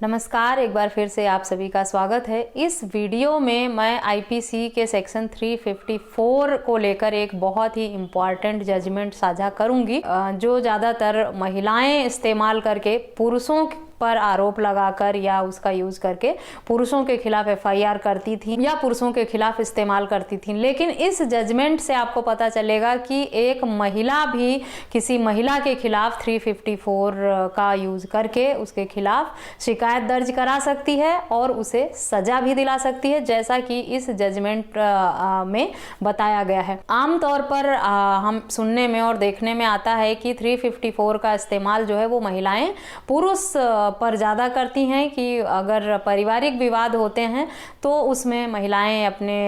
नमस्कार, एक बार फिर से आप सभी का स्वागत है। इस वीडियो में मैं आईपीसी के सेक्शन 354 को लेकर एक बहुत ही इम्पॉर्टेंट जजमेंट साझा करूंगी, जो ज़्यादातर महिलाएं इस्तेमाल करके पुरुषों पर आरोप लगाकर या उसका यूज करके पुरुषों के खिलाफ एफआईआर करती थी या पुरुषों के खिलाफ इस्तेमाल करती थी। लेकिन इस जजमेंट से आपको पता चलेगा कि एक महिला भी किसी महिला के खिलाफ 354 का यूज करके उसके खिलाफ शिकायत दर्ज करा सकती है और उसे सजा भी दिला सकती है, जैसा कि इस जजमेंट में बताया गया है। आमतौर पर हम सुनने में और देखने में आता है कि 354 का इस्तेमाल जो है वो महिलाएं पुरुष पर ज़्यादा करती हैं कि अगर पारिवारिक विवाद होते हैं तो उसमें महिलाएं अपने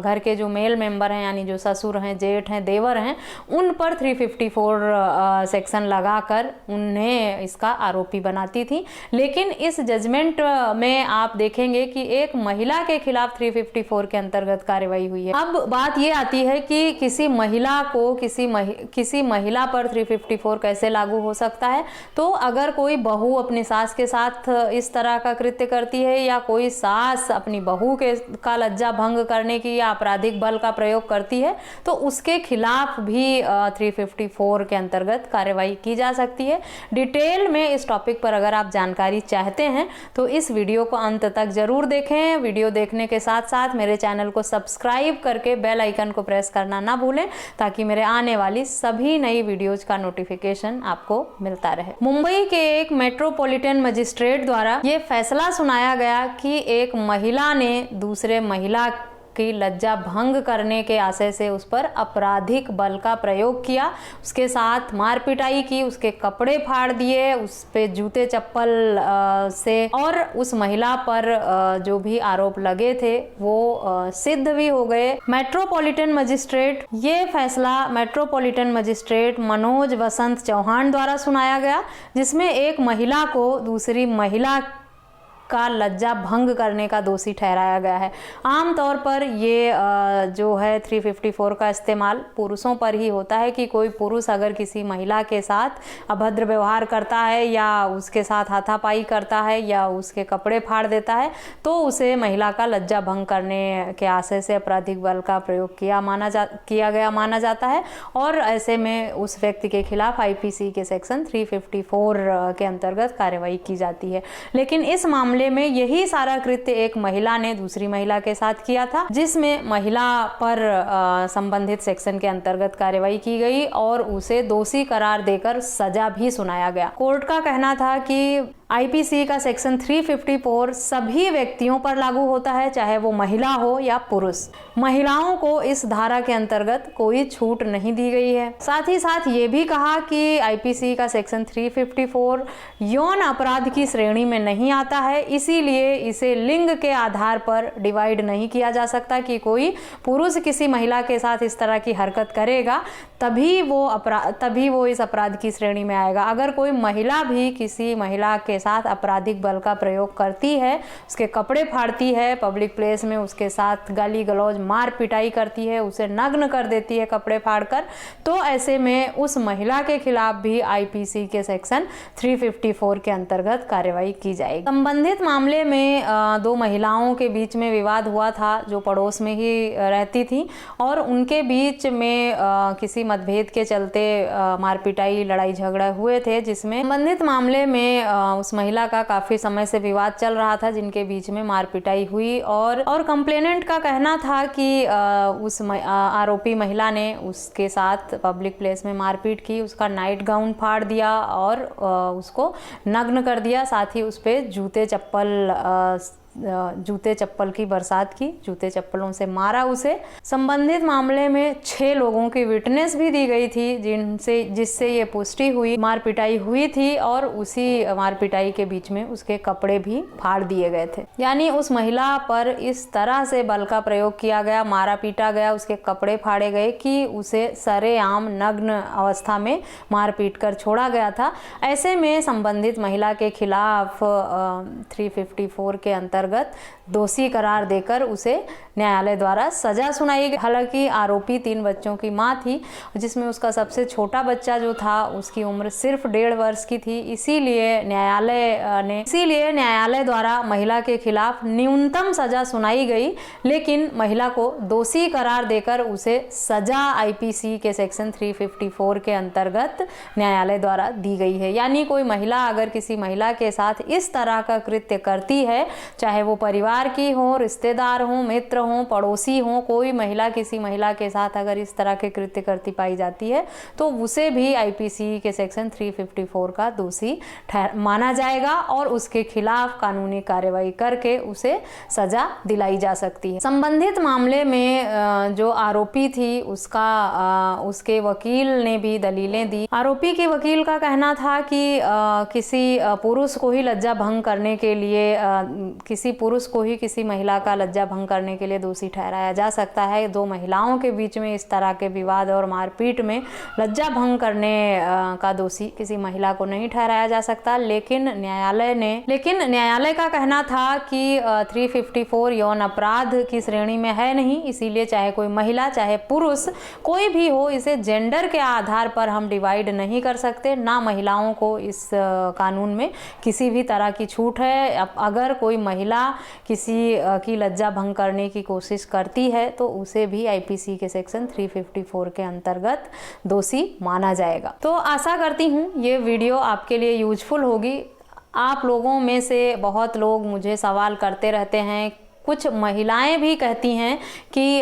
घर के जो मेल मेंबर हैं, यानी जो ससुर हैं, जेठ हैं, देवर हैं, उन पर 354 सेक्शन लगाकर उन्हें इसका आरोपी बनाती थी। लेकिन इस जजमेंट में आप देखेंगे कि एक महिला के खिलाफ 354 के अंतर्गत कार्रवाई हुई है। अब बात ये आती है कि किसी महिला को किसी महिला पर 354 कैसे लागू हो सकता है। तो अगर कोई बहू अपनी सास के साथ इस तरह का कृत्य करती है या कोई सास अपनी बहू का लज्जा भंग करने की या आपराधिक बल का प्रयोग करती है तो उसके खिलाफ भी 354 के अंतर्गत कार्रवाई की जा सकती है। डिटेल में इस टॉपिक पर अगर आप जानकारी चाहते हैं तो इस वीडियो को अंत तक जरूर देखें। वीडियो देखने के साथ साथ मेरे चैनल को सब्सक्राइब करके बेल आइकन को प्रेस करना ना भूलें, ताकि मेरे आने वाली सभी नई वीडियोज का नोटिफिकेशन आपको मिलता रहे। मुंबई के एक मेट्रोपॉलिटन मजिस्ट्रेट द्वारा ये फैसला सुनाया गया कि एक महिला ने दूसरे महिला की लज्जा भंग करने के आशय से उस पर आपराधिक बल का प्रयोग किया, उसके साथ मार पिटाई की, उसके कपड़े फाड़ दिए, उस पे जूते चप्पल से, और उस महिला पर जो भी आरोप लगे थे वो सिद्ध भी हो गए। मेट्रोपॉलिटन मजिस्ट्रेट मनोज वसंत चौहान द्वारा सुनाया गया, जिसमें एक महिला को दूसरी महिला का लज्जा भंग करने का दोषी ठहराया गया है। आमतौर पर ये जो है 354 का इस्तेमाल पुरुषों पर ही होता है कि कोई पुरुष अगर किसी महिला के साथ अभद्र व्यवहार करता है या उसके साथ हाथापाई करता है या उसके कपड़े फाड़ देता है तो उसे महिला का लज्जा भंग करने के आशय से आपराधिक बल का प्रयोग किया गया माना जाता है, और ऐसे में उस व्यक्ति के खिलाफ आईपीसी के सेक्शन 354 के अंतर्गत कार्रवाई की जाती है। लेकिन इस मामले में यही सारा कृत्य एक महिला ने दूसरी महिला के साथ किया था, जिसमें महिला पर संबंधित सेक्शन के अंतर्गत कार्रवाई की गई और उसे दोषी करार देकर सजा भी सुनाया गया। कोर्ट का कहना था कि आईपीसी का सेक्शन 354 सभी व्यक्तियों पर लागू होता है, चाहे वो महिला हो या पुरुष। महिलाओं को इस धारा के अंतर्गत कोई छूट नहीं दी गई है। साथ ही साथ ये भी कहा कि आईपीसी का सेक्शन 354 यौन अपराध की श्रेणी में नहीं आता है, इसीलिए इसे लिंग के आधार पर डिवाइड नहीं किया जा सकता कि कोई पुरुष किसी महिला के साथ इस तरह की हरकत करेगा तभी वो इस अपराध की श्रेणी में आएगा। अगर कोई महिला भी किसी महिला के साथ आपराधिक बल का प्रयोग करती है, उसके कपड़े फाड़ती है, पब्लिक प्लेस में उसके साथ गाली गलौज मार पिटाई करती है, उसे नग्न कर देती है कपड़े फाड़कर, तो ऐसे में उस महिला के खिलाफ भी आईपीसी के सेक्शन 354 के अंतर्गत कार्रवाई की जाएगी। संबंधित मामले में दो महिलाओं के बीच में विवाद हुआ था जो पड़ोस में ही रहती थी, और उनके बीच में किसी मतभेद के चलते मारपिटाई लड़ाई झगड़ा हुए थे, जिसमें संबंधित मामले में उस महिला का काफी समय से विवाद चल रहा था, जिनके बीच में मारपिटाई हुई और कंप्लेनेंट का कहना था कि उस आरोपी महिला ने उसके साथ पब्लिक प्लेस में मारपीट की, उसका नाइट गाउन फाड़ दिया और उसको नग्न कर दिया, साथ ही उस पे जूते चप्पल की बरसात की, जूते चप्पलों से मारा उसे। संबंधित मामले में 6 लोगों की विटनेस भी दी गई थी जिससे ये पुष्टि हुई मार पिटाई हुई थी, और उसी मार पिटाई के बीच में उसके कपड़े भी फाड़ दिए गए थे। यानी उस महिला पर इस तरह से बल का प्रयोग किया गया, मारा पीटा गया, उसके कपड़े फाड़े गए कि उसे सरेआम नग्न अवस्था में मार पीट कर छोड़ा गया था। ऐसे में संबंधित महिला के खिलाफ 354 के अंतर्गत अंतर्गत दोषी करार देकर उसे न्यायालय द्वारा सजा सुनाई गई। हालांकि आरोपी 3 बच्चों की मां थी, जिसमें उसका सबसे छोटा बच्चा जो था उसकी उम्र सिर्फ 1.5 वर्ष की थी। इसीलिए न्यायालय द्वारा महिला के खिलाफ न्यूनतम सजा सुनाई गई, लेकिन महिला को दोषी करार देकर उसे सजा आईपीसी के सेक्शन 354 के अंतर्गत न्यायालय द्वारा दी गई है। यानी कोई महिला अगर किसी महिला के साथ इस तरह का कृत्य करती है, चाहे वो परिवार की हो, रिश्तेदार हो, मित्र हो, पड़ोसी हो, कोई महिला किसी महिला के साथ अगर इस तरह के कृत्य करती पाई जाती है तो उसे भी आईपीसी के सेक्शन 354 का दोषी माना जाएगा और उसके खिलाफ कानूनी कार्रवाई करके उसे सजा दिलाई जा सकती है। संबंधित मामले में जो आरोपी थी उसके वकील ने भी दलीलें दी। आरोपी के वकील का कहना था कि किसी पुरुष को ही लज्जा भंग करने के लिए किसी पुरुष को ही किसी महिला का लज्जा भंग करने के लिए दोषी ठहराया जा सकता है। 2 महिलाओं के बीच में इस तरह के विवाद और मारपीट में लज्जा भंग करने का दोषी किसी महिला को नहीं ठहराया जा सकता। लेकिन न्यायालय का कहना था कि 354 यौन अपराध की श्रेणी में है नहीं, इसीलिए चाहे कोई महिला चाहे पुरुष कोई भी हो, इसे जेंडर के आधार पर हम डिवाइड नहीं कर सकते। ना महिलाओं को इस कानून में किसी भी तरह की छूट है। अगर कोई महिला किसी की लज्जा भंग करने की कोशिश करती है तो उसे भी आईपीसी के सेक्शन 354 के अंतर्गत दोषी माना जाएगा। तो आशा करती हूँ ये वीडियो आपके लिए यूजफुल होगी। आप लोगों में से बहुत लोग मुझे सवाल करते रहते हैं, कुछ महिलाएं भी कहती हैं कि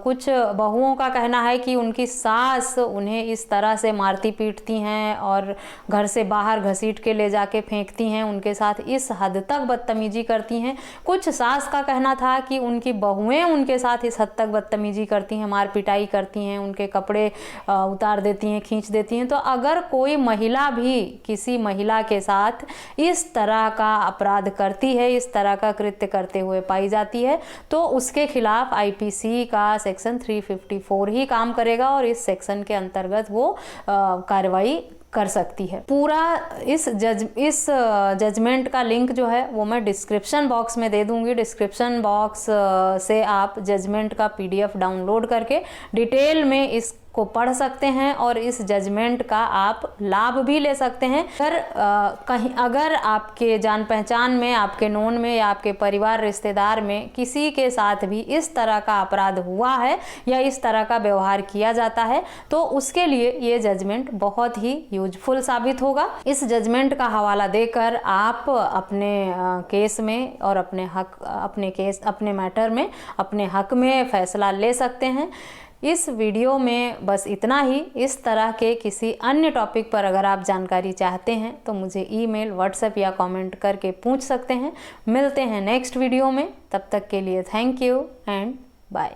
कुछ बहुओं का कहना है कि उनकी सास उन्हें इस तरह से मारती पीटती हैं और घर से बाहर घसीट के ले जाके फेंकती हैं, उनके साथ इस हद तक बदतमीजी करती हैं। कुछ सास का कहना था कि उनकी बहुएं उनके साथ इस हद तक बदतमीजी करती हैं, मार पिटाई करती हैं, उनके कपड़े उतार देती हैं, खींच देती हैं। तो अगर कोई महिला भी किसी महिला के साथ इस तरह का अपराध करती है, इस तरह का कृत्य करते हुए पाई जाती है, तो उसके खिलाफ आईपीसी का सेक्शन 354 ही काम करेगा और इस सेक्शन के अंतर्गत वो कार्रवाई कर सकती है। पूरा इस जजमेंट का लिंक जो है वो मैं डिस्क्रिप्शन बॉक्स में दे दूंगी। डिस्क्रिप्शन बॉक्स से आप जजमेंट का पीडीएफ डाउनलोड करके डिटेल में इस को पढ़ सकते हैं और इस जजमेंट का आप लाभ भी ले सकते हैं। अगर आपके जान पहचान में, आपके नोन में या आपके परिवार रिश्तेदार में किसी के साथ भी इस तरह का अपराध हुआ है या इस तरह का व्यवहार किया जाता है तो उसके लिए ये जजमेंट बहुत ही यूजफुल साबित होगा। इस जजमेंट का हवाला देकर आप अपने केस में और अपने मैटर में अपने हक में फैसला ले सकते हैं। इस वीडियो में बस इतना ही। इस तरह के किसी अन्य टॉपिक पर अगर आप जानकारी चाहते हैं तो मुझे ईमेल, व्हाट्सएप या कमेंट करके पूछ सकते हैं। मिलते हैं नेक्स्ट वीडियो में, तब तक के लिए थैंक यू एंड बाय।